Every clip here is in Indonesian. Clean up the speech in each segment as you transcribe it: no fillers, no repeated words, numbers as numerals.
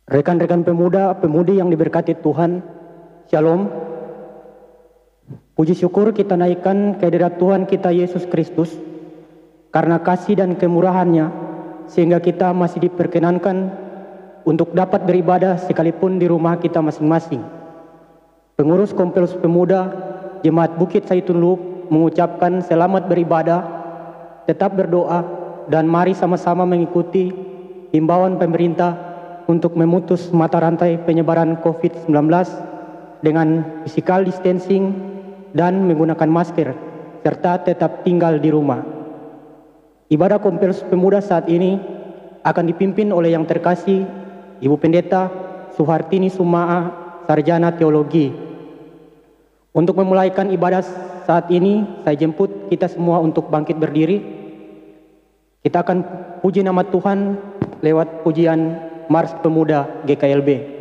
Rekan-rekan pemuda, pemudi yang diberkati Tuhan, Shalom. Puji syukur kita naikkan kehadirat Tuhan kita Yesus Kristus, karena kasih dan kemurahan-Nya, sehingga kita masih diperkenankan untuk dapat beribadah sekalipun di rumah kita masing-masing. Pengurus Kompels Pemuda Jemaat Bukit Zaitun Luhuk mengucapkan selamat beribadah, tetap berdoa, dan mari sama-sama mengikuti himbauan pemerintah untuk memutus mata rantai penyebaran COVID-19 dengan physical distancing dan menggunakan masker, serta tetap tinggal di rumah. Ibadah Kompels Pemuda saat ini akan dipimpin oleh yang terkasih Ibu Pendeta Suhartini Sumaa, Sarjana Teologi. Untuk memulaikan ibadah saat ini, saya jemput kita semua untuk bangkit berdiri. Kita akan puji nama Tuhan lewat pujian Mars Pemuda GKLB.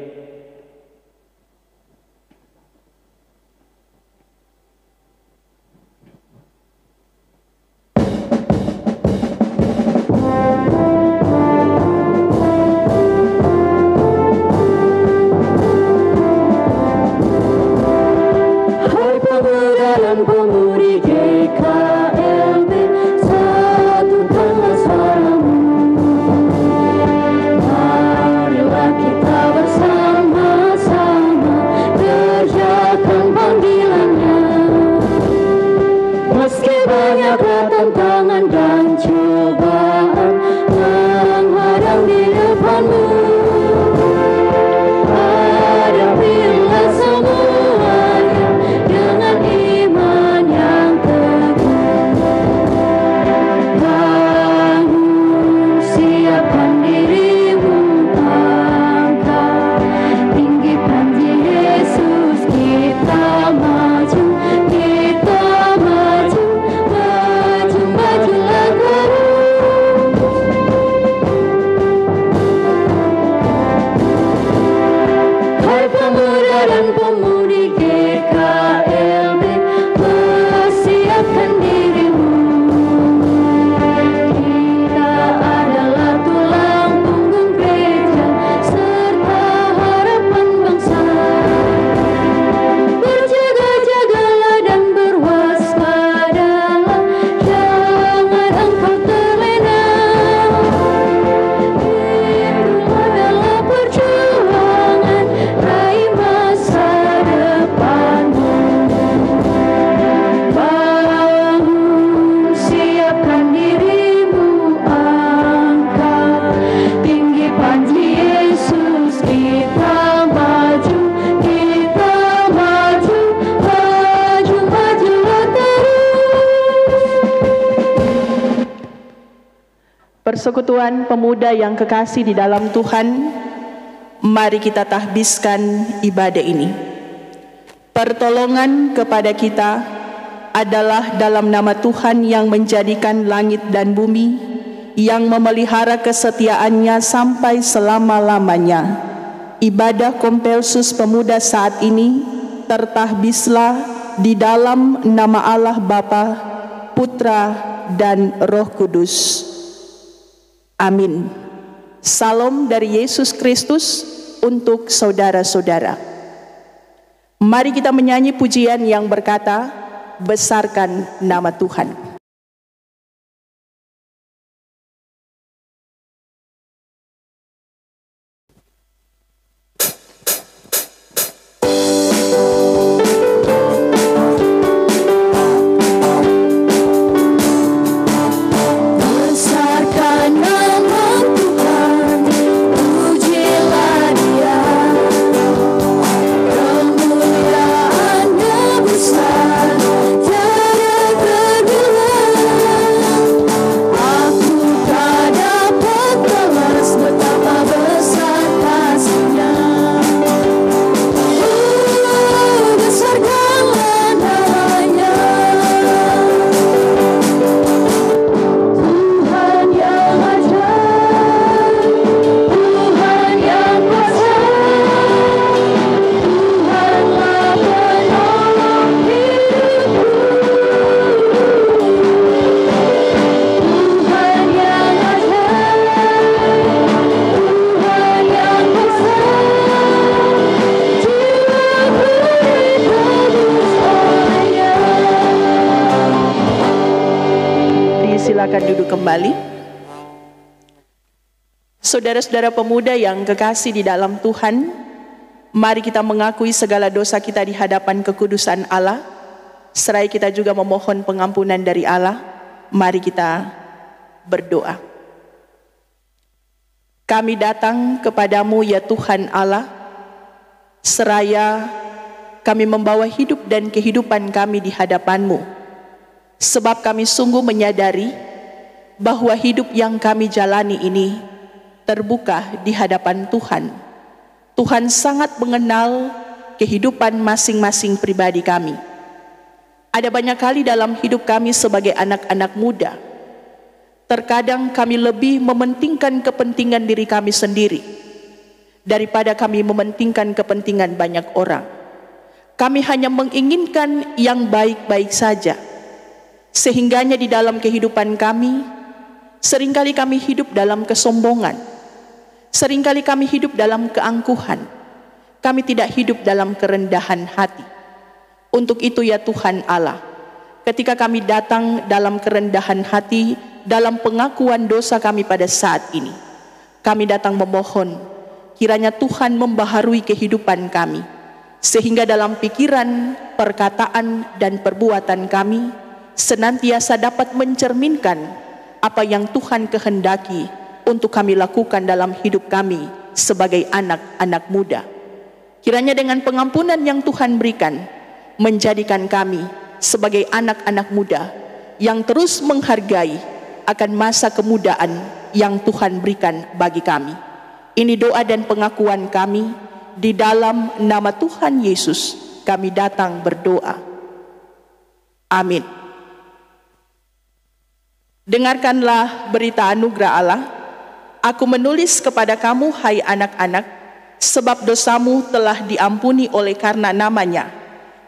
Persekutuan pemuda yang kekasih di dalam Tuhan, mari kita tahbiskan ibadah ini. Pertolongan kepada kita adalah dalam nama Tuhan yang menjadikan langit dan bumi, yang memelihara kesetiaannya sampai selama-lamanya. Ibadah Kompelsus Pemuda saat ini tertahbislah di dalam nama Allah Bapa, Putra, dan Roh Kudus. Amin. Salam dari Yesus Kristus untuk saudara-saudara. Mari kita menyanyi pujian yang berkata, besarkan nama Tuhan. Tiada terbilang Silakan duduk kembali. Saudara-saudara pemuda yang kekasih di dalam Tuhan, mari kita mengakui segala dosa kita di hadapan kekudusan Allah, seraya kita juga memohon pengampunan dari Allah. Mari kita berdoa. Kami datang kepadamu ya Tuhan Allah, seraya kami membawa hidup dan kehidupan kami di hadapan-Mu. Sebab kami sungguh menyadari bahwa hidup yang kami jalani ini terbuka di hadapan Tuhan. Tuhan sangat mengenal kehidupan masing-masing pribadi kami. Ada banyak kali dalam hidup kami sebagai anak-anak muda, terkadang kami lebih mementingkan kepentingan diri kami sendiri daripada kami mementingkan kepentingan banyak orang. Kami hanya menginginkan yang baik-baik saja, sehingganya di dalam kehidupan kami, seringkali kami hidup dalam kesombongan, seringkali kami hidup dalam keangkuhan, kami tidak hidup dalam kerendahan hati. Untuk itu ya Tuhan Allah, ketika kami datang dalam kerendahan hati, dalam pengakuan dosa kami pada saat ini, kami datang memohon, kiranya Tuhan membaharui kehidupan kami, sehingga dalam pikiran, perkataan, dan perbuatan kami, senantiasa dapat mencerminkan apa yang Tuhan kehendaki untuk kami lakukan dalam hidup kami sebagai anak-anak muda. Kiranya dengan pengampunan yang Tuhan berikan, menjadikan kami sebagai anak-anak muda yang terus menghargai akan masa kemudaan yang Tuhan berikan bagi kami. Ini doa dan pengakuan kami, di dalam nama Tuhan Yesus kami datang berdoa. Amin. Dengarkanlah berita anugerah Allah. Aku menulis kepada kamu, hai anak-anak, sebab dosamu telah diampuni oleh karena namanya.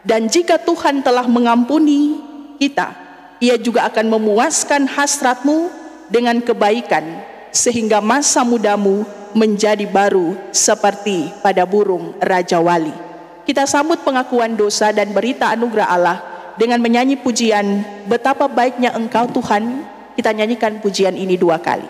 Dan jika Tuhan telah mengampuni kita, Ia juga akan memuaskan hasratmu dengan kebaikan, sehingga masa mudamu menjadi baru seperti pada burung Raja Wali. Kita sambut pengakuan dosa dan berita anugerah Allah dengan menyanyi pujian Betapa Baiknya Engkau Tuhan. Kita nyanyikan pujian ini 2 kali.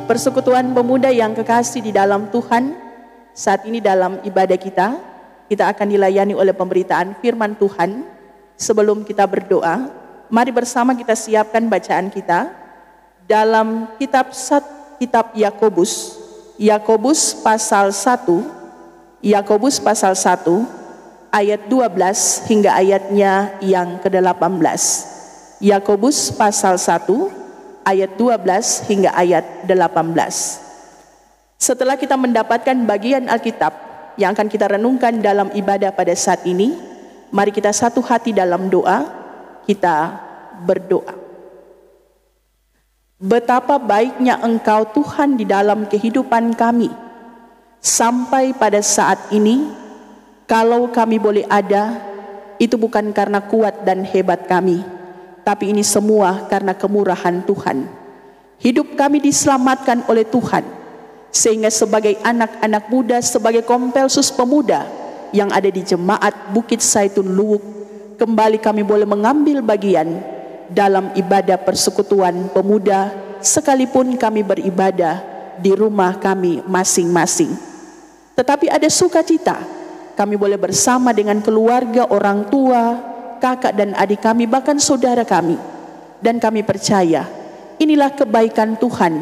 Persekutuan pemuda yang kekasih di dalam Tuhan, saat ini dalam ibadah kita akan dilayani oleh pemberitaan firman Tuhan. Sebelum kita berdoa, mari bersama kita siapkan bacaan kita dalam kitab Yakobus, Yakobus pasal 1, ayat 12 hingga ayatnya yang ke-18. Yakobus pasal 1 ayat 12 hingga ayat 18. Setelah kita mendapatkan bagian Alkitab yang akan kita renungkan dalam ibadah pada saat ini, mari kita satu hati dalam doa, kita berdoa. Betapa baiknya Engkau Tuhan di dalam kehidupan kami. Sampai pada saat ini, kalau kami boleh ada, itu bukan karena kuat dan hebat kami, tapi ini semua karena kemurahan Tuhan. Hidup kami diselamatkan oleh Tuhan, sehingga sebagai anak-anak muda, sebagai Kompelsus pemuda yang ada di Jemaat Bukit Saitun Luwuk, kembali kami boleh mengambil bagian dalam ibadah persekutuan pemuda sekalipun kami beribadah di rumah kami masing-masing. Tetapi ada sukacita, kami boleh bersama dengan keluarga, orang tua, kakak dan adik kami, bahkan saudara kami. Dan kami percaya, inilah kebaikan Tuhan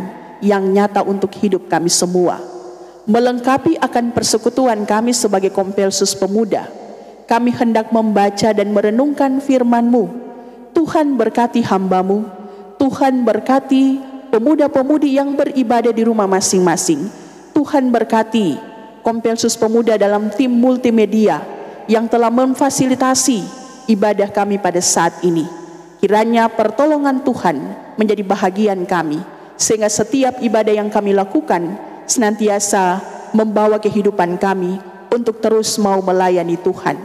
yang nyata untuk hidup kami semua. Melengkapi akan persekutuan kami sebagai Kompelsus Pemuda, kami hendak membaca dan merenungkan firman-Mu. Tuhan berkati hamba-Mu, Tuhan berkati pemuda-pemudi yang beribadah di rumah masing-masing. Tuhan berkati Kompelsus Pemuda dalam tim multimedia yang telah memfasilitasi ibadah kami pada saat ini. Kiranya pertolongan Tuhan menjadi bahagian kami, sehingga setiap ibadah yang kami lakukan senantiasa membawa kehidupan kami untuk terus mau melayani Tuhan.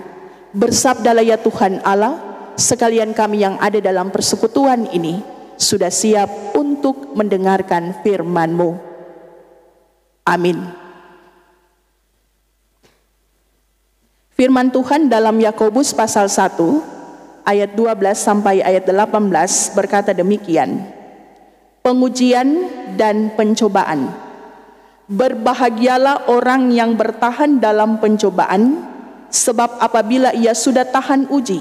Bersabdalah ya Tuhan Allah, sekalian kami yang ada dalam persekutuan ini sudah siap untuk mendengarkan firman-Mu. Amin. Firman Tuhan dalam Yakobus pasal 1 ayat 12 sampai ayat 18 berkata demikian. Pengujian dan pencobaan. Berbahagialah orang yang bertahan dalam pencobaan, sebab apabila ia sudah tahan uji,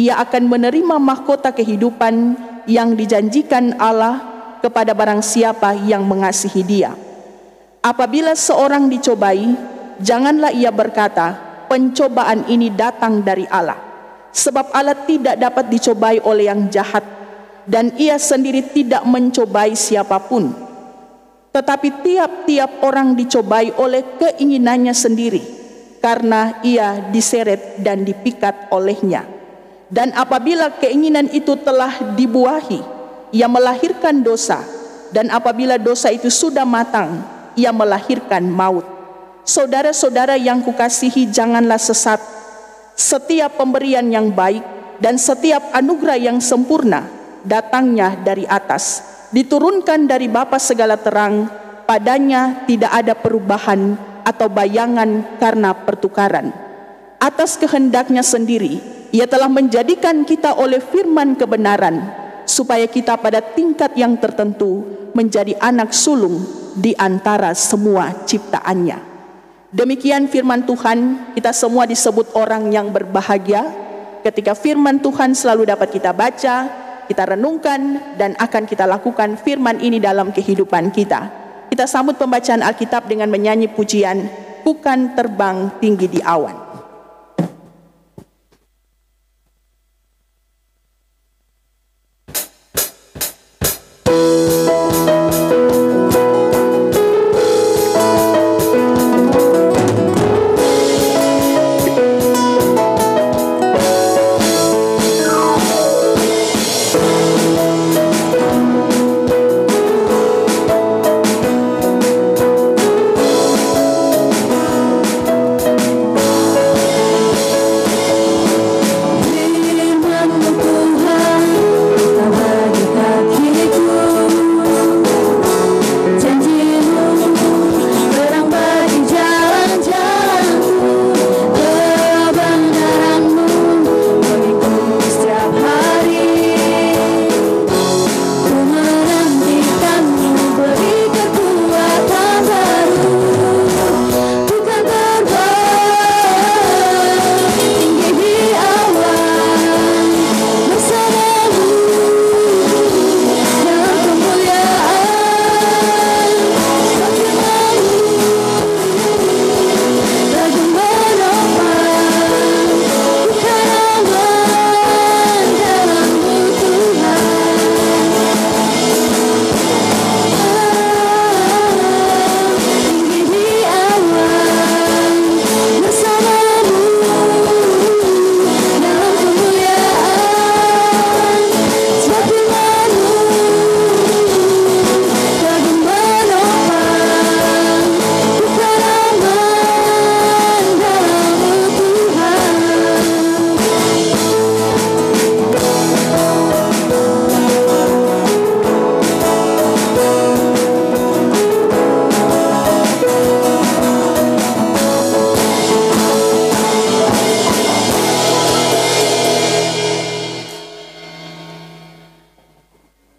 ia akan menerima mahkota kehidupan yang dijanjikan Allah kepada barang siapa yang mengasihi Dia. Apabila seorang dicobai, janganlah ia berkata, pencobaan ini datang dari Allah. Sebab Allah tidak dapat dicobai oleh yang jahat, dan ia sendiri tidak mencobai siapapun. Tetapi tiap-tiap orang dicobai oleh keinginannya sendiri, karena ia diseret dan dipikat olehnya. Dan apabila keinginan itu telah dibuahi, ia melahirkan dosa. Dan apabila dosa itu sudah matang, ia melahirkan maut. Saudara-saudara yang kukasihi, janganlah sesat. Setiap pemberian yang baik dan setiap anugerah yang sempurna datangnya dari atas, diturunkan dari Bapa segala terang. Padanya tidak ada perubahan atau bayangan karena pertukaran. Atas kehendaknya sendiri, Ia telah menjadikan kita oleh firman kebenaran, supaya kita pada tingkat yang tertentu menjadi anak sulung di antara semua ciptaannya. Demikian firman Tuhan. Kita semua disebut orang yang berbahagia ketika firman Tuhan selalu dapat kita baca, kita renungkan, dan akan kita lakukan firman ini dalam kehidupan kita. Kita sambut pembacaan Alkitab dengan menyanyi pujian Bukan Terbang Tinggi di Awan.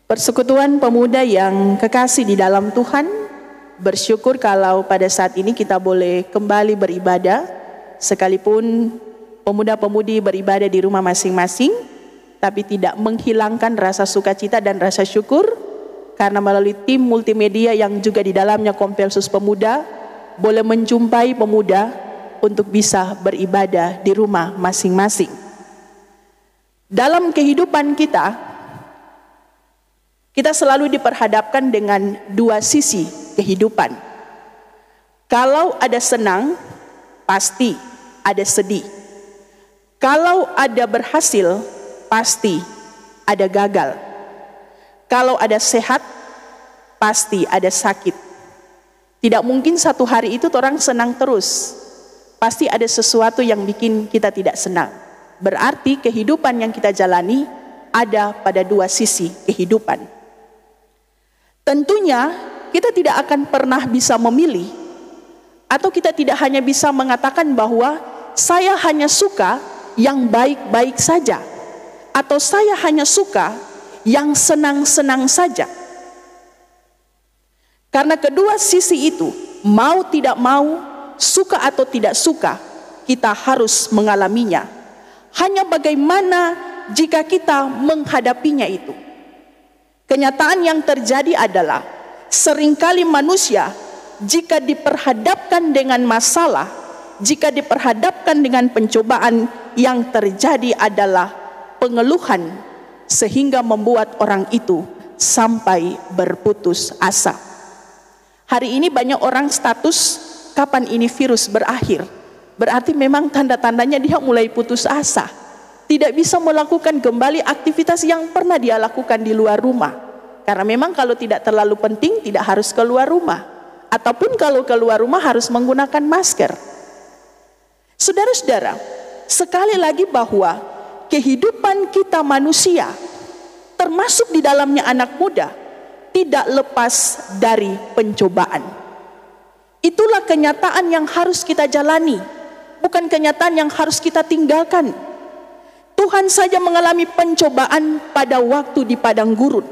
Persekutuan pemuda yang kekasih di dalam Tuhan, bersyukur kalau pada saat ini kita boleh kembali beribadah, sekalipun pemuda-pemudi beribadah di rumah masing-masing, tapi tidak menghilangkan rasa sukacita dan rasa syukur, karena melalui tim multimedia yang juga di dalamnya Kompelsus Pemuda, boleh menjumpai pemuda untuk bisa beribadah di rumah masing-masing. Dalam kehidupan kita selalu diperhadapkan dengan dua sisi kehidupan. Kalau ada senang, pasti ada sedih. Kalau ada berhasil, pasti ada gagal. Kalau ada sehat, pasti ada sakit. Tidak mungkin satu hari itu orang senang terus. Pasti ada sesuatu yang bikin kita tidak senang. Berarti kehidupan yang kita jalani ada pada dua sisi kehidupan. Tentunya kita tidak akan pernah bisa memilih, atau kita tidak hanya bisa mengatakan bahwa saya hanya suka yang baik-baik saja, atau saya hanya suka yang senang-senang saja. Karena kedua sisi itu, mau tidak mau, suka atau tidak suka, kita harus mengalaminya. Hanya bagaimana jika kita menghadapinya itu. Kenyataan yang terjadi adalah seringkali manusia jika diperhadapkan dengan masalah, jika diperhadapkan dengan pencobaan, yang terjadi adalah pengeluhan sehingga membuat orang itu sampai berputus asa. Hari ini banyak orang status kapan ini virus berakhir. Berarti memang tanda-tandanya dia mulai putus asa. Tidak bisa melakukan kembali aktivitas yang pernah dia lakukan di luar rumah. Karena memang kalau tidak terlalu penting tidak harus keluar rumah. Ataupun kalau keluar rumah harus menggunakan masker. Saudara-saudara, sekali lagi bahwa kehidupan kita manusia, termasuk di dalamnya anak muda, tidak lepas dari pencobaan. Itulah kenyataan yang harus kita jalani, bukan kenyataan yang harus kita tinggalkan. Tuhan saja mengalami pencobaan pada waktu di padang gurun.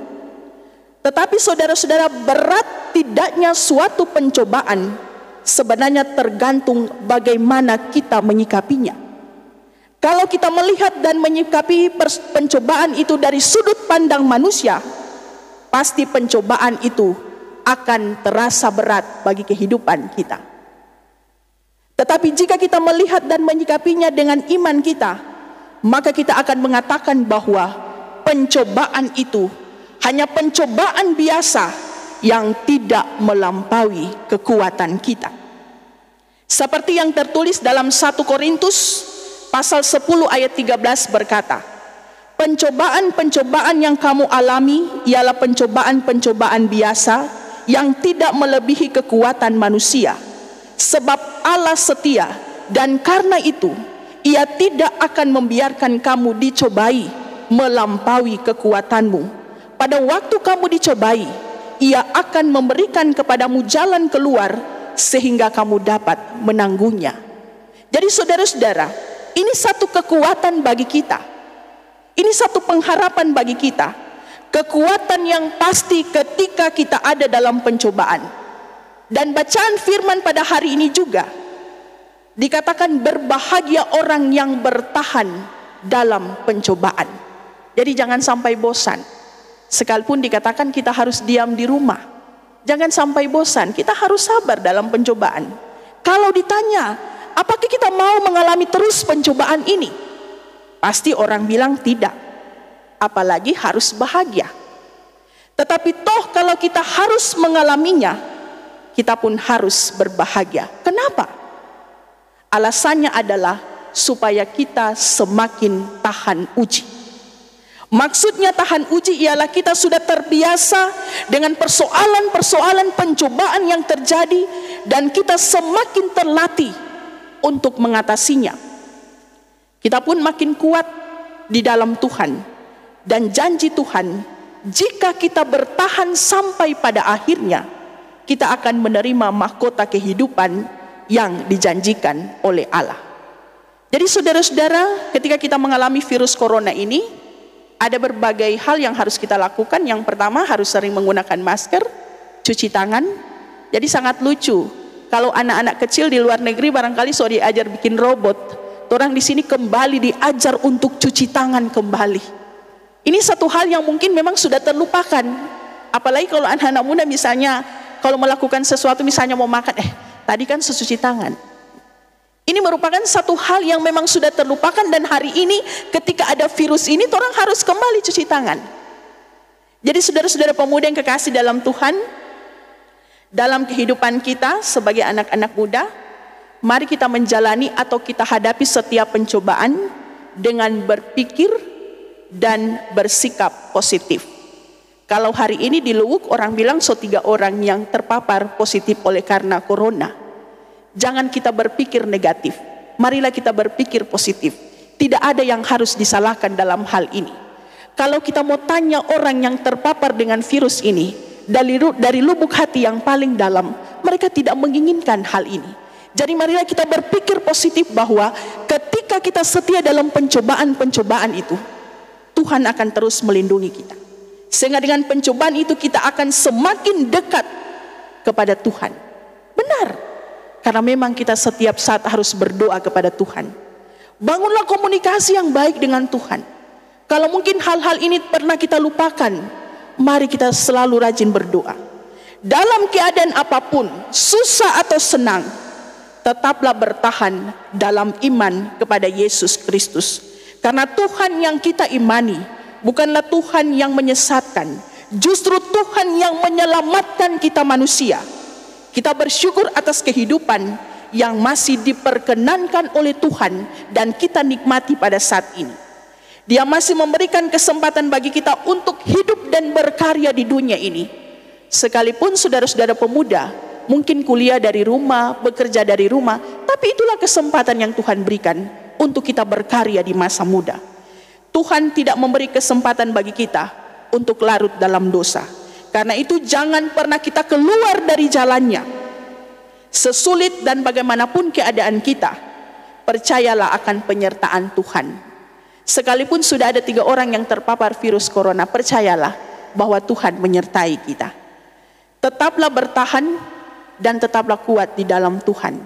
Tetapi saudara-saudara, berat tidaknya suatu pencobaan sebenarnya tergantung bagaimana kita menyikapinya. Kalau kita melihat dan menyikapi pencobaan itu dari sudut pandang manusia, pasti pencobaan itu akan terasa berat bagi kehidupan kita. Tetapi jika kita melihat dan menyikapinya dengan iman kita, maka kita akan mengatakan bahwa pencobaan itu hanya pencobaan biasa yang tidak melampaui kekuatan kita. Seperti yang tertulis dalam 1 Korintus pasal 10 ayat 13 berkata, pencobaan-pencobaan yang kamu alami ialah pencobaan-pencobaan biasa yang tidak melebihi kekuatan manusia. Sebab Allah setia, dan karena itu Ia tidak akan membiarkan kamu dicobai melampaui kekuatanmu. Pada waktu kamu dicobai, Ia akan memberikan kepadamu jalan keluar sehingga kamu dapat menanggungnya. Jadi saudara-saudara, ini satu kekuatan bagi kita. Ini satu pengharapan bagi kita. Kekuatan yang pasti ketika kita ada dalam pencobaan. Dan bacaan firman pada hari ini juga dikatakan berbahagia orang yang bertahan dalam pencobaan. Jadi jangan sampai bosan. Sekalipun dikatakan kita harus diam di rumah, jangan sampai bosan. Kita harus sabar dalam pencobaan. Kalau ditanya, apakah kita mau mengalami terus pencobaan ini? Pasti orang bilang tidak. Apalagi harus bahagia. Tetapi toh kalau kita harus mengalaminya, kita pun harus berbahagia. Kenapa? Alasannya adalah supaya kita semakin tahan uji. Maksudnya tahan uji ialah kita sudah terbiasa dengan persoalan-persoalan pencobaan yang terjadi dan kita semakin terlatih untuk mengatasinya. Kita pun makin kuat di dalam Tuhan, dan janji Tuhan, jika kita bertahan sampai pada akhirnya, kita akan menerima mahkota kehidupan yang dijanjikan oleh Allah. Jadi saudara-saudara, ketika kita mengalami virus corona ini, ada berbagai hal yang harus kita lakukan. Yang pertama, harus sering menggunakan masker, cuci tangan. Jadi sangat lucu kalau anak-anak kecil di luar negeri barangkali sudah diajar bikin robot, orang di sini kembali diajar untuk cuci tangan kembali. Ini satu hal yang mungkin memang sudah terlupakan. Apalagi kalau anak-anak muda misalnya kalau melakukan sesuatu, misalnya mau makan, tadi kan cuci tangan. Ini merupakan satu hal yang memang sudah terlupakan, dan hari ini ketika ada virus ini, orang harus kembali cuci tangan. Jadi saudara-saudara pemuda yang kekasih dalam Tuhan, dalam kehidupan kita sebagai anak-anak muda, mari kita menjalani atau kita hadapi setiap pencobaan dengan berpikir dan bersikap positif. Kalau hari ini di Luwuk orang bilang 3 orang yang terpapar positif oleh karena corona. Jangan kita berpikir negatif, marilah kita berpikir positif. Tidak ada yang harus disalahkan dalam hal ini. Kalau kita mau tanya orang yang terpapar dengan virus ini, dari lubuk hati yang paling dalam, mereka tidak menginginkan hal ini. Jadi marilah kita berpikir positif bahwa ketika kita setia dalam pencobaan-pencobaan itu, Tuhan akan terus melindungi kita. Sehingga dengan pencobaan itu kita akan semakin dekat kepada Tuhan. Benar, karena memang kita setiap saat harus berdoa kepada Tuhan. Bangunlah komunikasi yang baik dengan Tuhan. Kalau mungkin hal-hal ini pernah kita lupakan, mari kita selalu rajin berdoa. Dalam keadaan apapun, susah atau senang, tetaplah bertahan dalam iman kepada Yesus Kristus. Karena Tuhan yang kita imani bukanlah Tuhan yang menyesatkan, justru Tuhan yang menyelamatkan kita manusia. Kita bersyukur atas kehidupan yang masih diperkenankan oleh Tuhan dan kita nikmati pada saat ini. Dia masih memberikan kesempatan bagi kita untuk hidup dan berkarya di dunia ini. Sekalipun saudara-saudara pemuda mungkin kuliah dari rumah, bekerja dari rumah, tapi itulah kesempatan yang Tuhan berikan untuk kita berkarya di masa muda. Tuhan tidak memberi kesempatan bagi kita untuk larut dalam dosa. Karena itu jangan pernah kita keluar dari jalannya. Sesulit dan bagaimanapun keadaan kita, percayalah akan penyertaan Tuhan. Sekalipun sudah ada 3 orang yang terpapar virus corona, percayalah bahwa Tuhan menyertai kita. Tetaplah bertahan dan tetaplah kuat di dalam Tuhan.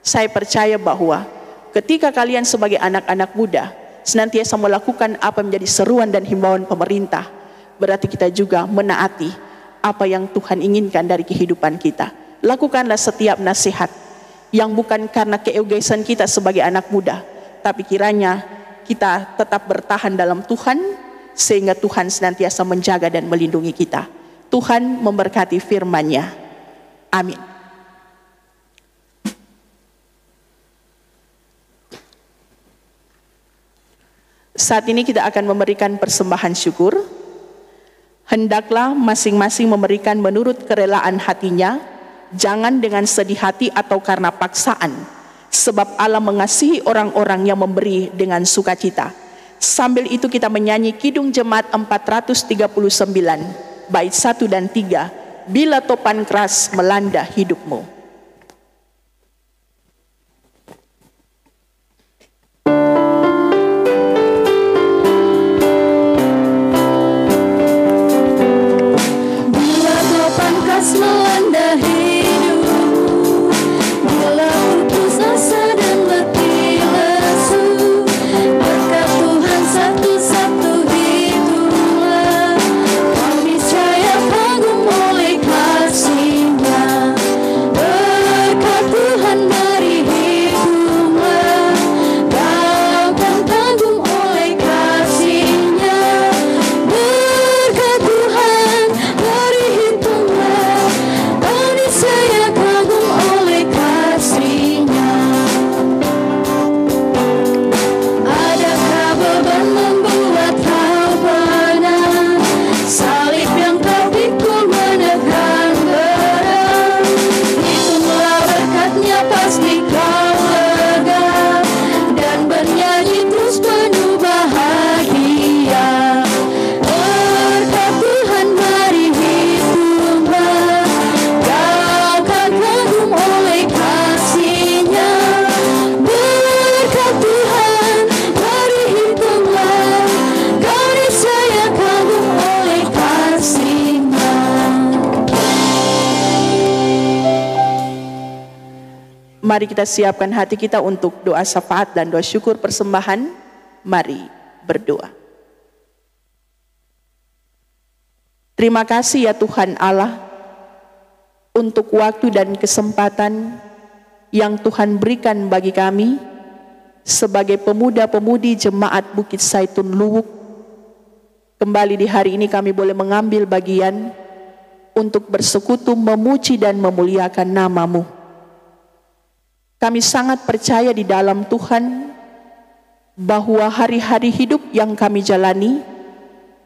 Saya percaya bahwa ketika kalian sebagai anak-anak muda senantiasa melakukan apa yang menjadi seruan dan himbauan pemerintah, berarti kita juga menaati apa yang Tuhan inginkan dari kehidupan kita. Lakukanlah setiap nasihat yang bukan karena keegoisan kita sebagai anak muda, tapi kiranya kita tetap bertahan dalam Tuhan, sehingga Tuhan senantiasa menjaga dan melindungi kita. Tuhan memberkati firman-Nya. Amin. Saat ini kita akan memberikan persembahan syukur. Hendaklah masing-masing memberikan menurut kerelaan hatinya, jangan dengan sedih hati atau karena paksaan. Sebab Allah mengasihi orang-orang yang memberi dengan sukacita. Sambil itu kita menyanyi Kidung Jemaat 439, bait 1 dan 3. Bila topan keras melanda hidupmu. Bila topan keras melanda hidupmu, bila putus asa dan letih lesu, berkat Tuhan satu-satu itulah kau niscaya kagum oleh kasih-Nya. Mari kita siapkan hati kita untuk doa syafaat dan doa syukur persembahan. Mari berdoa. Terima kasih ya Tuhan Allah untuk waktu dan kesempatan yang Tuhan berikan bagi kami sebagai pemuda-pemudi Jemaat Bukit Zaitun Luwuk. Kembali di hari ini kami boleh mengambil bagian untuk bersekutu memuji dan memuliakan nama-Mu. Kami sangat percaya di dalam Tuhan bahwa hari-hari hidup yang kami jalani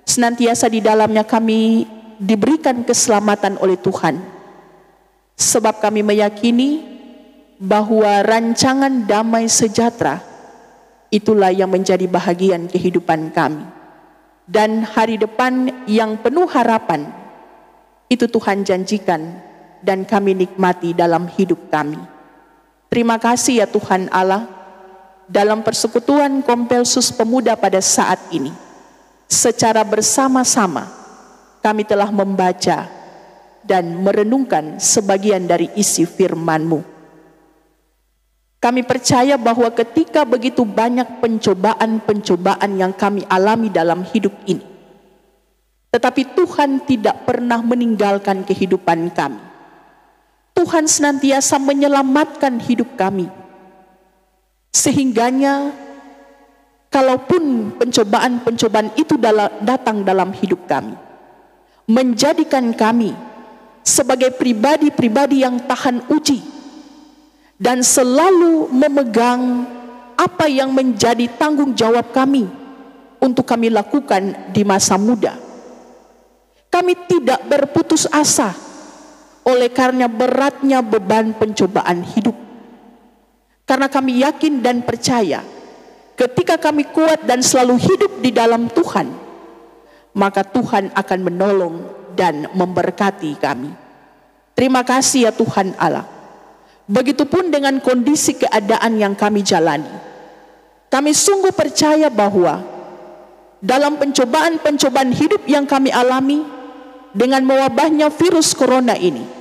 senantiasa di dalamnya kami diberikan keselamatan oleh Tuhan. Sebab kami meyakini bahwa rancangan damai sejahtera itulah yang menjadi bahagian kehidupan kami. Dan hari depan yang penuh harapan itu Tuhan janjikan dan kami nikmati dalam hidup kami. Terima kasih ya Tuhan Allah, dalam persekutuan Kompelsus Pemuda pada saat ini, secara bersama-sama kami telah membaca dan merenungkan sebagian dari isi firman-Mu. Kami percaya bahwa ketika begitu banyak pencobaan-pencobaan yang kami alami dalam hidup ini, tetapi Tuhan tidak pernah meninggalkan kehidupan kami. Tuhan senantiasa menyelamatkan hidup kami. Sehingganya kalaupun pencobaan-pencobaan itu datang dalam hidup kami, menjadikan kami sebagai pribadi-pribadi yang tahan uji dan selalu memegang apa yang menjadi tanggung jawab kami untuk kami lakukan di masa muda. Kami tidak berputus asa oleh karena beratnya beban pencobaan hidup. Karena kami yakin dan percaya ketika kami kuat dan selalu hidup di dalam Tuhan, maka Tuhan akan menolong dan memberkati kami. Terima kasih ya Tuhan Allah. Begitupun dengan kondisi keadaan yang kami jalani. Kami sungguh percaya bahwa dalam pencobaan-pencobaan hidup yang kami alami dengan mewabahnya virus corona ini,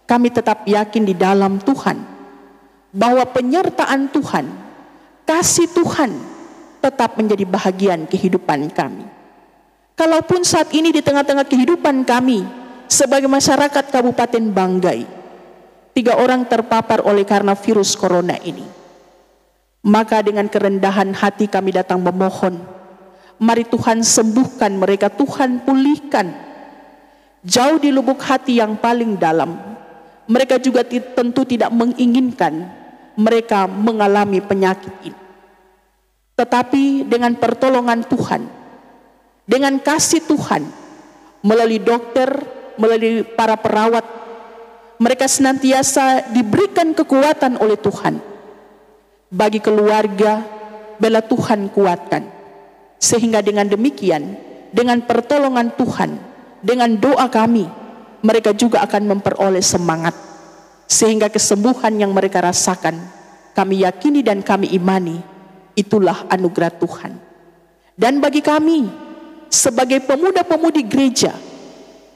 kami tetap yakin di dalam Tuhan bahwa penyertaan Tuhan, kasih Tuhan tetap menjadi bahagian kehidupan kami. Kalaupun saat ini di tengah-tengah kehidupan kami sebagai masyarakat Kabupaten Banggai, 3 orang terpapar oleh karena virus corona ini, maka dengan kerendahan hati kami datang memohon, mari Tuhan sembuhkan mereka, Tuhan pulihkan. Jauh di lubuk hati yang paling dalam, mereka juga tentu tidak menginginkan mereka mengalami penyakit ini. Tetapi dengan pertolongan Tuhan, dengan kasih Tuhan, melalui dokter, melalui para perawat, mereka senantiasa diberikan kekuatan oleh Tuhan. Bagi keluarga, bela Tuhan kuatkan. Sehingga dengan demikian, dengan pertolongan Tuhan, dengan doa kami, mereka juga akan memperoleh semangat. Sehingga kesembuhan yang mereka rasakan, kami yakini dan kami imani, itulah anugerah Tuhan. Dan bagi kami, sebagai pemuda-pemudi gereja,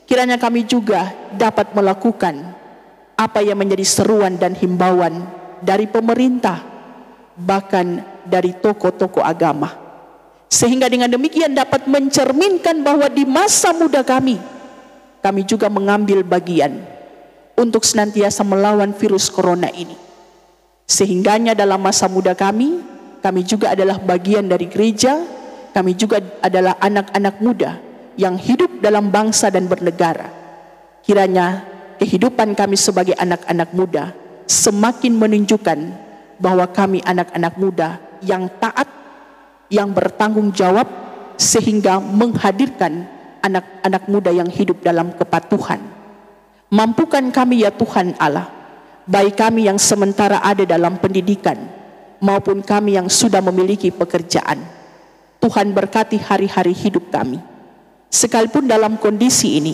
kiranya kami juga dapat melakukan apa yang menjadi seruan dan himbauan dari pemerintah, bahkan dari tokoh-tokoh agama. Sehingga dengan demikian dapat mencerminkan bahwa di masa muda kami juga mengambil bagian untuk senantiasa melawan virus corona ini. Sehingganya dalam masa muda kami juga adalah bagian dari gereja, kami juga adalah anak-anak muda yang hidup dalam bangsa dan bernegara. Kiranya kehidupan kami sebagai anak-anak muda semakin menunjukkan bahwa kami anak-anak muda yang taat, yang bertanggung jawab, sehingga menghadirkan anak-anak muda yang hidup dalam kepatuhan. Mampukan kami ya Tuhan Allah, baik kami yang sementara ada dalam pendidikan maupun kami yang sudah memiliki pekerjaan. Tuhan berkati hari-hari hidup kami. Sekalipun dalam kondisi ini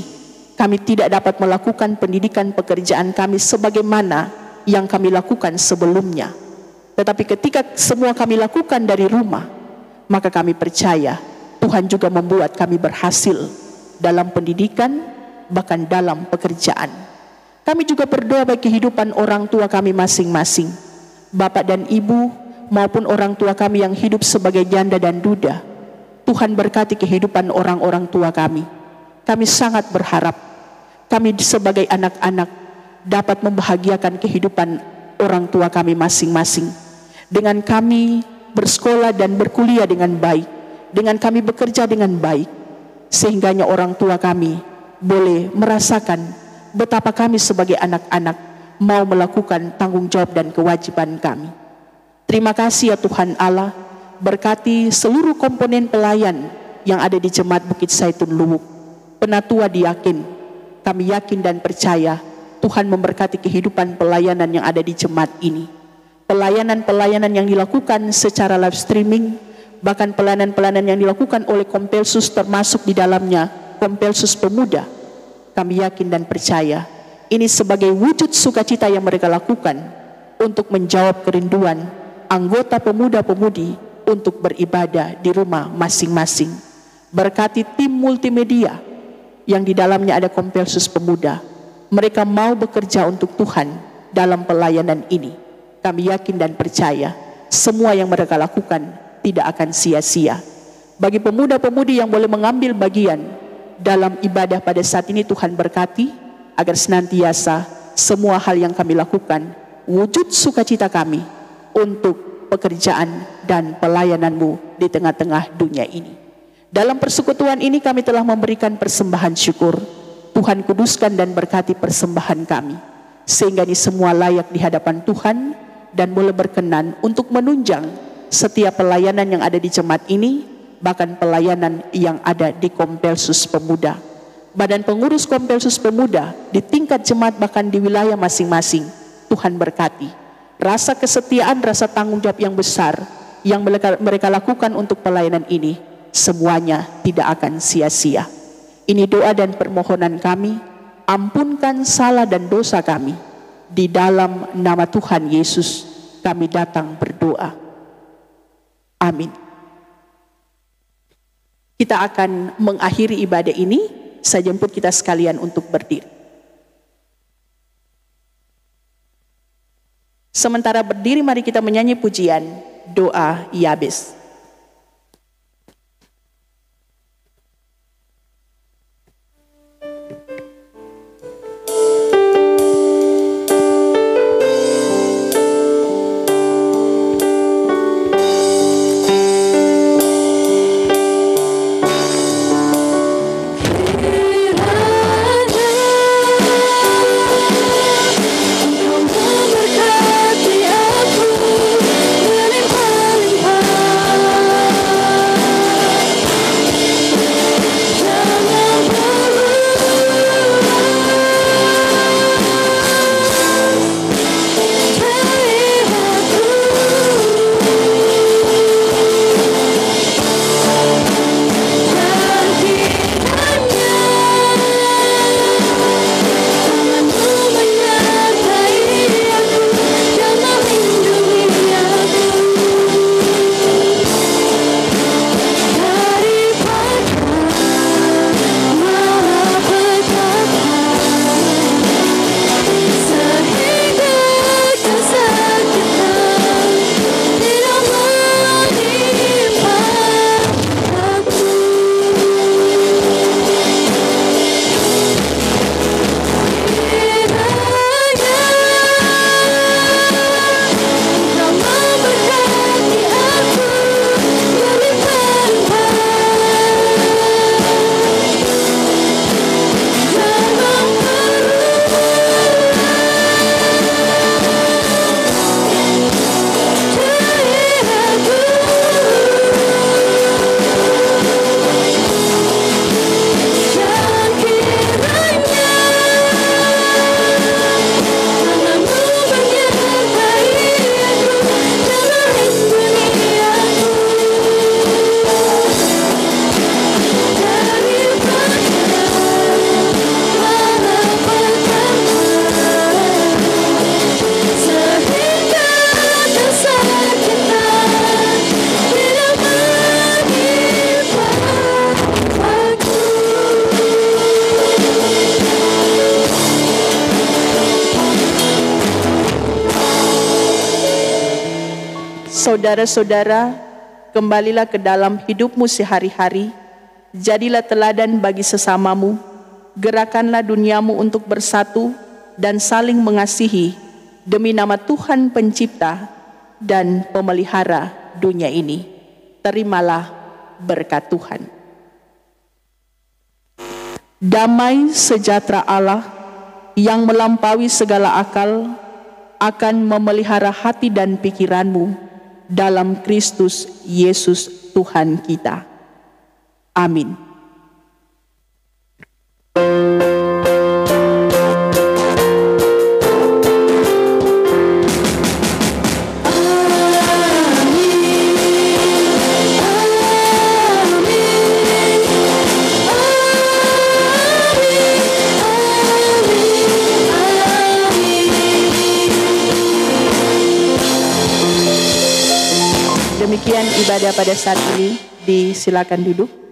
kami tidak dapat melakukan pendidikan pekerjaan kami sebagaimana yang kami lakukan sebelumnya, tetapi ketika semua kami lakukan dari rumah, maka kami percaya Tuhan juga membuat kami berhasil dalam pendidikan, bahkan dalam pekerjaan. Kami juga berdoa bagi kehidupan orang tua kami masing-masing, bapak dan ibu maupun orang tua kami yang hidup sebagai janda dan duda. Tuhan berkati kehidupan orang-orang tua kami. Kami sangat berharap kami sebagai anak-anak dapat membahagiakan kehidupan orang tua kami masing-masing. Dengan kami bersekolah dan berkuliah dengan baik, dengan kami bekerja dengan baik, sehingganya orang tua kami boleh merasakan betapa kami sebagai anak-anak mau melakukan tanggung jawab dan kewajiban kami. Terima kasih ya Tuhan Allah, berkati seluruh komponen pelayan yang ada di Jemaat Bukit Zaitun Luwuk. Penatua diakin, kami yakin dan percaya Tuhan memberkati kehidupan pelayanan yang ada di jemaat ini. Pelayanan-pelayanan yang dilakukan secara live streaming, bahkan pelayanan-pelayanan yang dilakukan oleh Kompelsus termasuk di dalamnya Kompelsus Pemuda. Kami yakin dan percaya ini sebagai wujud sukacita yang mereka lakukan untuk menjawab kerinduan anggota pemuda-pemudi untuk beribadah di rumah masing-masing. Berkati tim multimedia yang di dalamnya ada Kompelsus Pemuda. Mereka mau bekerja untuk Tuhan dalam pelayanan ini. Kami yakin dan percaya semua yang mereka lakukan tidak akan sia-sia. Bagi pemuda-pemudi yang boleh mengambil bagian dalam ibadah pada saat ini, Tuhan berkati agar senantiasa semua hal yang kami lakukan wujud sukacita kami untuk pekerjaan dan pelayanan-Mu di tengah-tengah dunia ini. Dalam persekutuan ini kami telah memberikan persembahan syukur. Tuhan kuduskan dan berkati persembahan kami, sehingga ini semua layak di hadapan Tuhan dan boleh berkenan untuk menunjang setiap pelayanan yang ada di jemaat ini, bahkan pelayanan yang ada di Kompelsus Pemuda. Badan pengurus Kompelsus Pemuda di tingkat jemaat bahkan di wilayah masing-masing, Tuhan berkati. Rasa kesetiaan, rasa tanggung jawab yang besar yang mereka lakukan untuk pelayanan ini, semuanya tidak akan sia-sia. Ini doa dan permohonan kami, ampunkan salah dan dosa kami. Di dalam nama Tuhan Yesus kami datang berdoa. Amin. Kita akan mengakhiri ibadah ini. Saya jemput kita sekalian untuk berdiri. Sementara berdiri, mari kita menyanyi pujian doa Yabes. Memberkati aku melimpah-limpah. Saudara-saudara, kembalilah ke dalam hidupmu sehari-hari, jadilah teladan bagi sesamamu, gerakanlah duniamu untuk bersatu dan saling mengasihi demi nama Tuhan Pencipta dan Pemelihara dunia ini. Terimalah berkat Tuhan. Damai sejahtera Allah yang melampaui segala akal akan memelihara hati dan pikiranmu dalam Kristus Yesus Tuhan kita. Amin. Demikian ibadah pada saat ini, disilakan duduk.